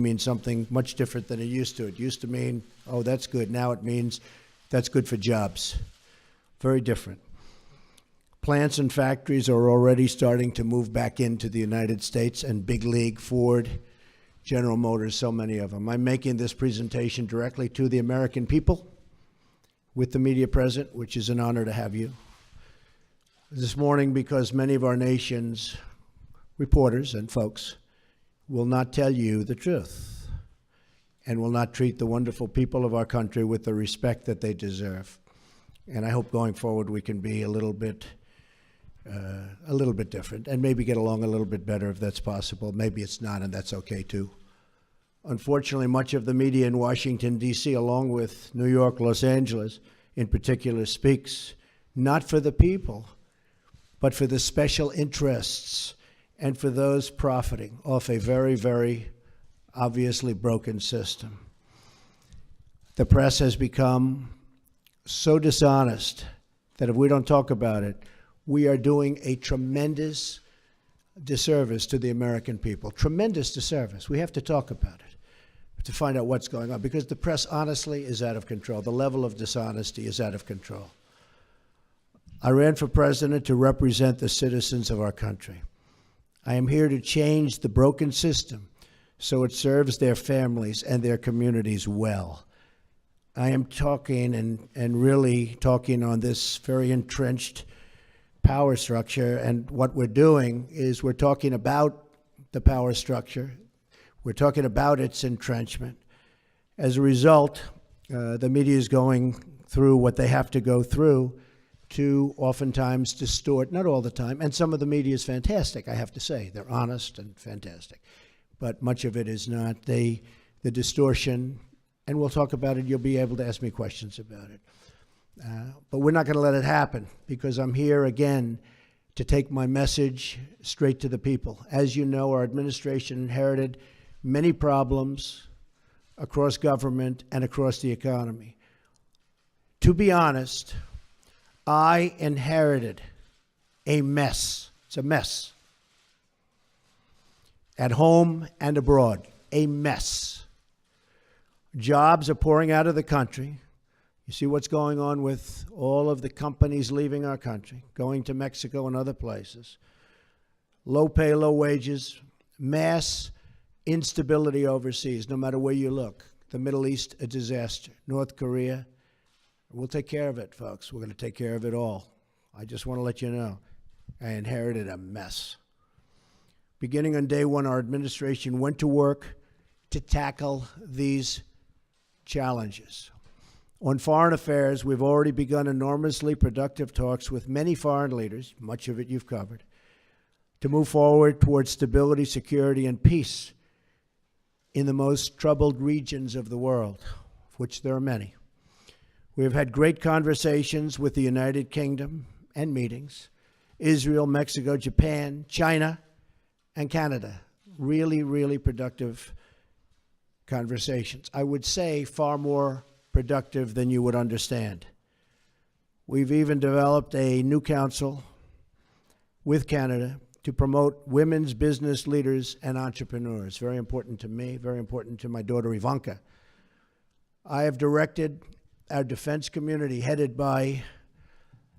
means something much different than it used to. It used to mean, oh, that's good. Now it means that's good for jobs. Very different. Plants and factories are already starting to move back into the United States, and big league, Ford, General Motors, so many of them. I'm making this presentation directly to the American people with the media present, which is an honor to have you. This morning, because many of our nation's reporters and folks will not tell you the truth and will not treat the wonderful people of our country with the respect that they deserve. And I hope going forward we can be a little bit different and maybe get along a little bit better if that's possible. Maybe it's not, and that's okay too. Unfortunately, much of the media in Washington, D.C., along with New York, Los Angeles in particular, speaks not for the people, but for the special interests and for those profiting off a very, very obviously broken system. The press has become so dishonest that if we don't talk about it, we are doing a tremendous disservice to the American people. Tremendous disservice. We have to talk about it to find out what's going on, because the press honestly is out of control. The level of dishonesty is out of control. I ran for president to represent the citizens of our country. I am here to change the broken system so it serves their families and their communities well. I am talking and really talking on this very entrenched power structure, and what we're doing is we're talking about the power structure. We're talking about its entrenchment. As a result, the media is going through what they have to go through to oftentimes distort, not all the time, and some of the media is fantastic, I have to say. They're honest and fantastic. But much of it is not. The distortion, and we'll talk about it, you'll be able to ask me questions about it. But we're not going to let it happen, because I'm here again to take my message straight to the people. As you know, our administration inherited many problems across government and across the economy. To be honest, I inherited a mess. It's a mess. At home and abroad, a mess. Jobs are pouring out of the country. You see what's going on with all of the companies leaving our country, going to Mexico and other places. Low pay, low wages, mass instability overseas, no matter where you look. The Middle East, a disaster. North Korea, we'll take care of it, folks. We're going to take care of it all. I just want to let you know, I inherited a mess. Beginning on day one, our administration went to work to tackle these challenges. On foreign affairs, we've already begun enormously productive talks with many foreign leaders, much of it you've covered, to move forward towards stability, security, and peace in the most troubled regions of the world, of which there are many. We have had great conversations with the United Kingdom and meetings, Israel, Mexico, Japan, China, and Canada. Really, really productive conversations. I would say far more productive than you would understand. We've even developed a new council with Canada to promote women's business leaders and entrepreneurs. Very important to me, very important to my daughter Ivanka. I have directed our defense community, headed by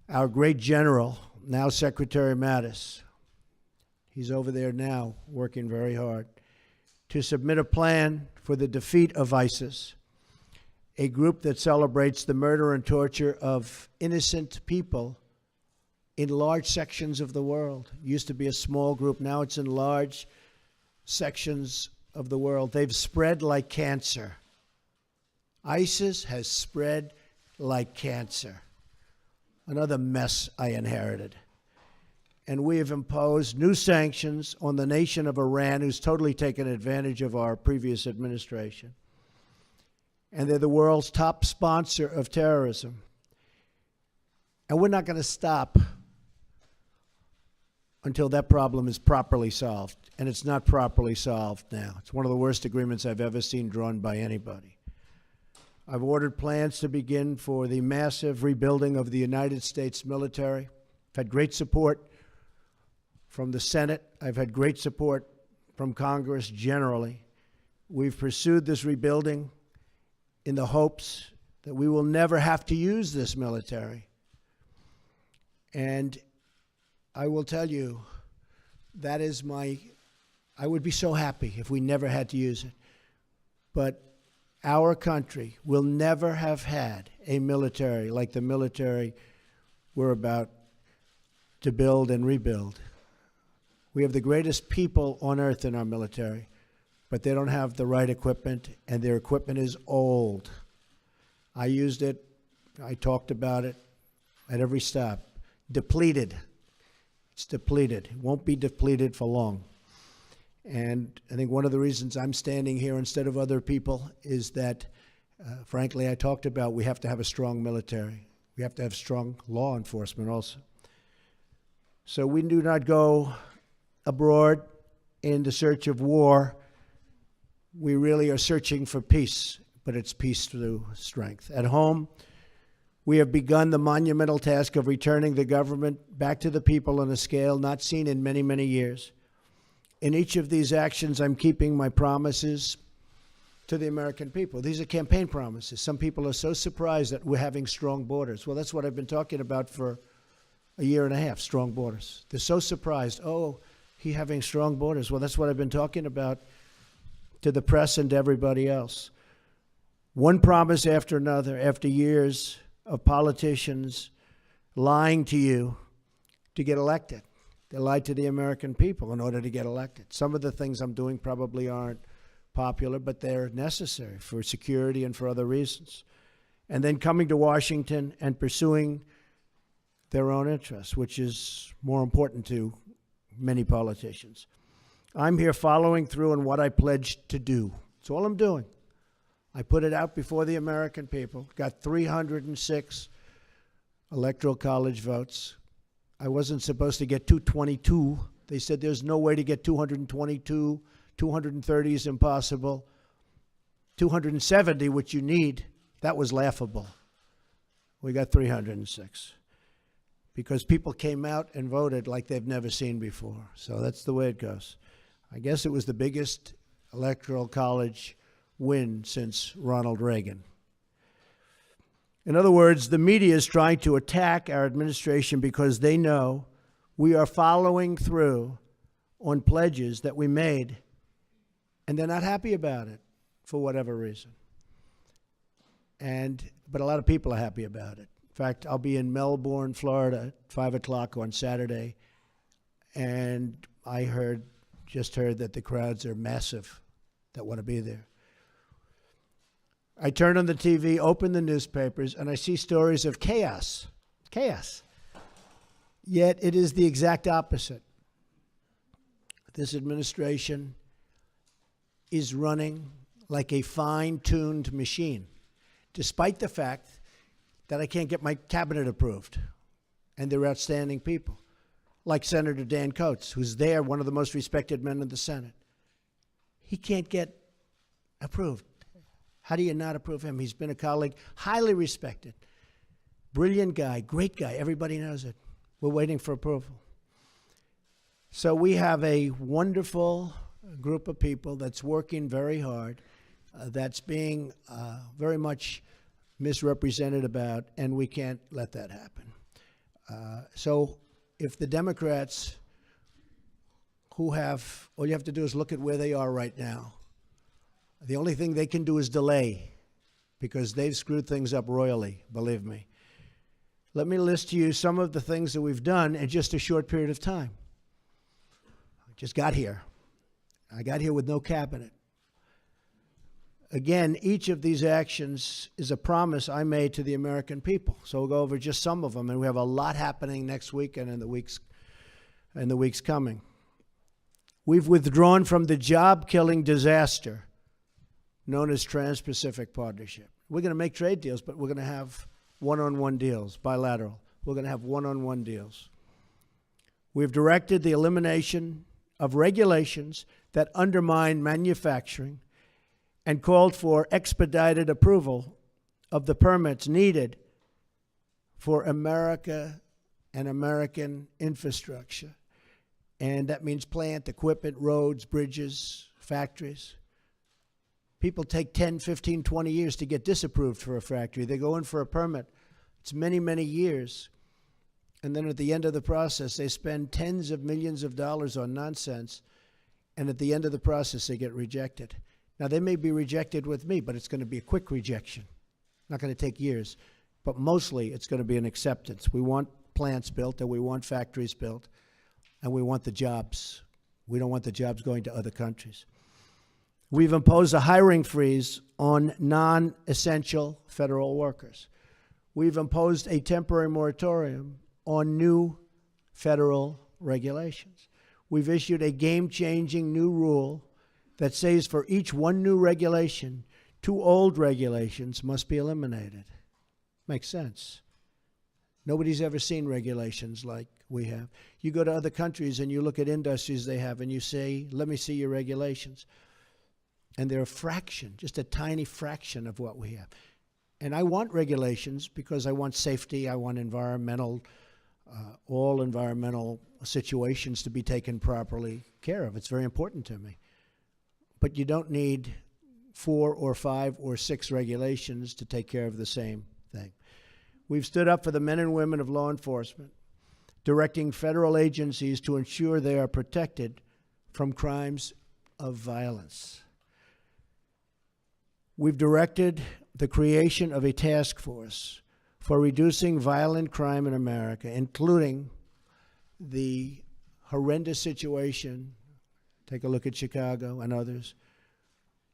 our great general, now Secretary Mattis. He's over there now working very hard to submit a plan for the defeat of ISIS, a group that celebrates the murder and torture of innocent people in large sections of the world. It used to be a small group, now it's in large sections of the world. They've spread like cancer. ISIS has spread like cancer. Another mess I inherited. And we have imposed new sanctions on the nation of Iran, who's totally taken advantage of our previous administration. And they're the world's top sponsor of terrorism. And we're not going to stop until that problem is properly solved. And it's not properly solved now. It's one of the worst agreements I've ever seen drawn by anybody. I've ordered plans to begin for the massive rebuilding of the United States military. I've had great support from the Senate. I've had great support from Congress generally. We've pursued this rebuilding in the hopes that we will never have to use this military. And I will tell you, that is I would be so happy if we never had to use it. But our country will never have had a military like the military we're about to build and rebuild. We have the greatest people on earth in our military, but they don't have the right equipment, and their equipment is old. I used it. I talked about it at every stop. Depleted. It's depleted. It won't be depleted for long. And I think one of the reasons I'm standing here instead of other people is that, frankly, I talked about we have to have a strong military. We have to have strong law enforcement also. So we do not go abroad in the search of war. We really are searching for peace, but it's peace through strength. At home, we have begun the monumental task of returning the government back to the people on a scale not seen in many, many years. In each of these actions, I'm keeping my promises to the American people. These are campaign promises. Some people are so surprised that we're having strong borders. Well, that's what I've been talking about for a year and a half, strong borders. They're so surprised. Oh, he's having strong borders. Well, that's what I've been talking about to the press and to everybody else. One promise after another, after years of politicians lying to you to get elected. They lied to the American people in order to get elected. Some of the things I'm doing probably aren't popular, but they're necessary for security and for other reasons. And then coming to Washington and pursuing their own interests, which is more important to many politicians. I'm here following through on what I pledged to do. That's all I'm doing. I put it out before the American people, got 306 electoral college votes. I wasn't supposed to get 222. They said there's no way to get 222. 230 is impossible. 270, which you need, that was laughable. We got 306 because people came out and voted like they've never seen before. So that's the way it goes. I guess it was the biggest electoral college win since Ronald Reagan. In other words, the media is trying to attack our administration because they know we are following through on pledges that we made, and they're not happy about it for whatever reason. But a lot of people are happy about it. In fact, I'll be in Melbourne, Florida at 5 o'clock on Saturday, and I just heard that the crowds are massive that want to be there. I turn on the TV, open the newspapers, and I see stories of chaos. Chaos. Yet it is the exact opposite. This administration is running like a fine-tuned machine, despite the fact that I can't get my cabinet approved. And they're outstanding people, like Senator Dan Coates, who's there, one of the most respected men in the Senate. He can't get approved. How do you not approve him? He's been a colleague, highly respected, brilliant guy, great guy. Everybody knows it. We're waiting for approval. So we have a wonderful group of people that's working very hard, that's being very much misrepresented about, and we can't let that happen. So if the Democrats all you have to do is look at where they are right now. The only thing they can do is delay, because they've screwed things up royally, believe me. Let me list to you some of the things that we've done in just a short period of time. I just got here. I got here with no cabinet. Again, each of these actions is a promise I made to the American people. So we'll go over just some of them, and we have a lot happening next week and in the weeks coming. We've withdrawn from the job-killing disaster known as Trans-Pacific Partnership. We're going to make trade deals, but we're going to have one-on-one deals, bilateral. We're going to have one-on-one deals. We've directed the elimination of regulations that undermine manufacturing and called for expedited approval of the permits needed for America and American infrastructure. And that means plant, equipment, roads, bridges, factories. People take 10, 15, 20 years to get disapproved for a factory. They go in for a permit. It's many, many years. And then at the end of the process, they spend tens of millions of dollars on nonsense. And at the end of the process, they get rejected. Now, they may be rejected with me, but it's going to be a quick rejection. Not going to take years. But mostly, it's going to be an acceptance. We want plants built, and we want factories built, and we want the jobs. We don't want the jobs going to other countries. We've imposed a hiring freeze on non-essential federal workers. We've imposed a temporary moratorium on new federal regulations. We've issued a game-changing new rule that says for each one new regulation, 2 old regulations must be eliminated. Makes sense. Nobody's ever seen regulations like we have. You go to other countries and you look at industries they have and you say, let me see your regulations. And they're a fraction, just a tiny fraction of what we have. And I want regulations because I want safety, I want all environmental situations to be taken properly care of. It's very important to me. But you don't need 4 or 5 or 6 regulations to take care of the same thing. We've stood up for the men and women of law enforcement, directing federal agencies to ensure they are protected from crimes of violence. We've directed the creation of a task force for reducing violent crime in America, including the horrendous situation, take a look at Chicago and others,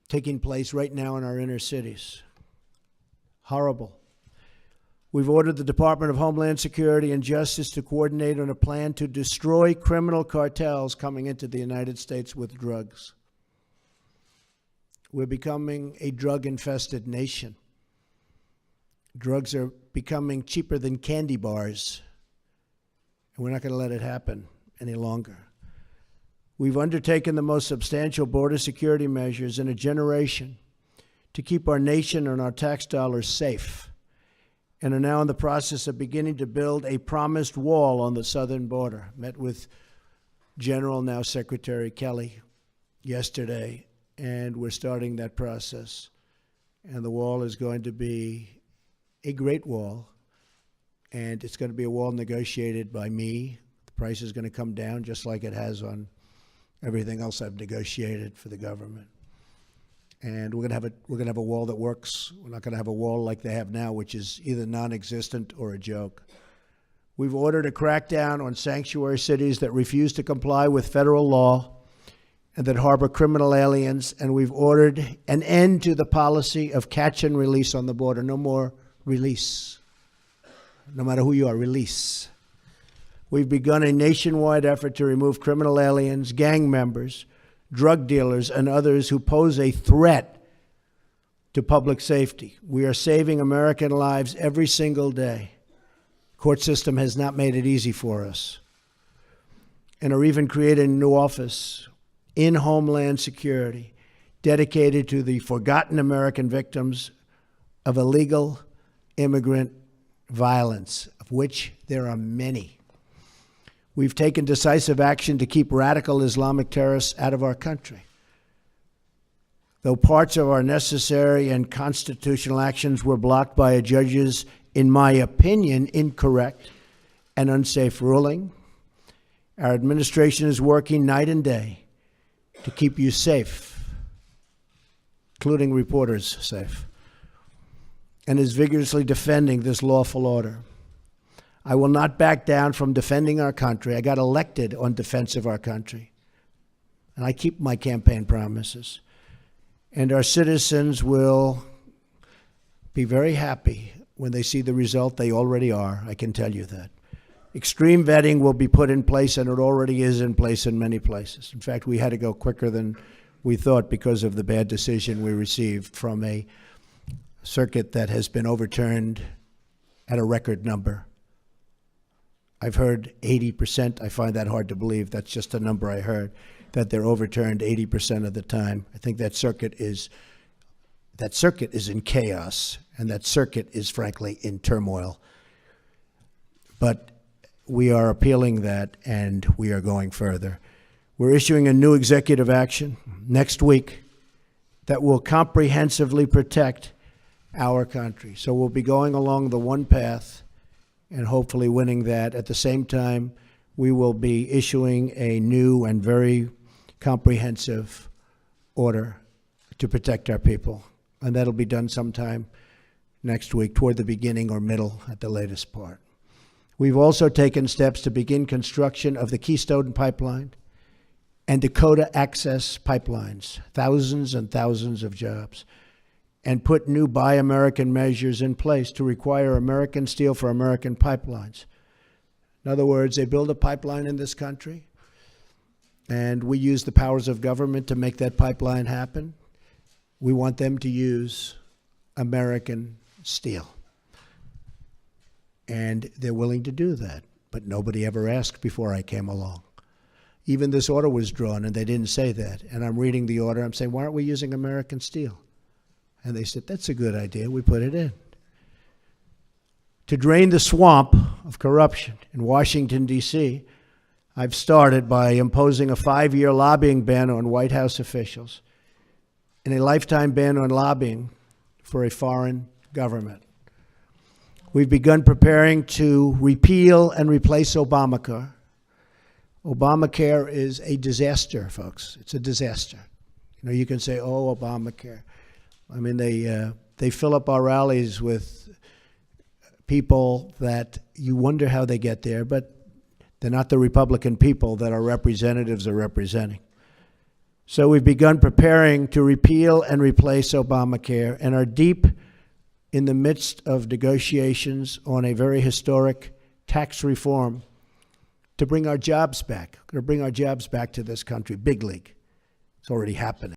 taking place right now in our inner cities. Horrible. We've ordered the Department of Homeland Security and Justice to coordinate on a plan to destroy criminal cartels coming into the United States with drugs. We're becoming a drug-infested nation. Drugs are becoming cheaper than candy bars, and we're not going to let it happen any longer. We've undertaken the most substantial border security measures in a generation to keep our nation and our tax dollars safe, and are now in the process of beginning to build a promised wall on the southern border. Met with General, now Secretary Kelly, yesterday, and we're starting that process. And the wall is going to be a great wall, and it's going to be a wall negotiated by me. The price is going to come down just like it has on everything else I've negotiated for the government. And we're going to have a wall that works. We're not going to have a wall like they have now, which is either non-existent or a joke. We've ordered a crackdown on sanctuary cities that refuse to comply with federal law and that harbor criminal aliens, and we've ordered an end to the policy of catch and release on the border. No more release. No matter who you are, release. We've begun a nationwide effort to remove criminal aliens, gang members, drug dealers, and others who pose a threat to public safety. We are saving American lives every single day. The court system has not made it easy for us. And are even creating a new office in Homeland Security dedicated to the forgotten American victims of illegal immigrant violence, of which there are many. We've taken decisive action to keep radical Islamic terrorists out of our country. Though parts of our necessary and constitutional actions were blocked by a judge's, in my opinion, incorrect and unsafe ruling, our administration is working night and day to keep you safe, including reporters safe, and is vigorously defending this lawful order. I will not back down from defending our country. I got elected on defense of our country, and I keep my campaign promises. And our citizens will be very happy when they see the result. They already are, I can tell you that. Extreme vetting will be put in place, and it already is in place in many places. In fact, we had to go quicker than we thought because of the bad decision we received from a circuit that has been overturned at a record number. I've heard 80%. I find that hard to believe. That's just a number I heard, that they're overturned 80% of the time. I think that circuit is in chaos, and that circuit is, frankly, in turmoil. But we are appealing that, and we are going further. We're issuing a new executive action next week that will comprehensively protect our country. So we'll be going along the one path and hopefully winning that. At the same time, we will be issuing a new and very comprehensive order to protect our people. And that'll be done sometime next week, toward the beginning or middle at the latest part. We've also taken steps to begin construction of the Keystone Pipeline and Dakota Access Pipelines, thousands and thousands of jobs, and put new Buy American measures in place to require American steel for American pipelines. In other words, they build a pipeline in this country, and we use the powers of government to make that pipeline happen. We want them to use American steel. And they're willing to do that, but nobody ever asked before I came along. Even this order was drawn, and they didn't say that. And I'm reading the order, I'm saying, why aren't we using American steel? And they said, that's a good idea, we put it in. To drain the swamp of corruption in Washington, D.C., I've started by imposing a 5-year lobbying ban on White House officials and a lifetime ban on lobbying for a foreign government. We've begun preparing to repeal and replace Obamacare. Obamacare is a disaster, folks. It's a disaster. You know, you can say, oh, Obamacare. I mean, they fill up our rallies with people that you wonder how they get there, but they're not the Republican people that our representatives are representing. So we've begun preparing to repeal and replace Obamacare and are deep in the midst of negotiations on a very historic tax reform to bring our jobs back. We're going to bring our jobs back to this country, big league. It's already happening.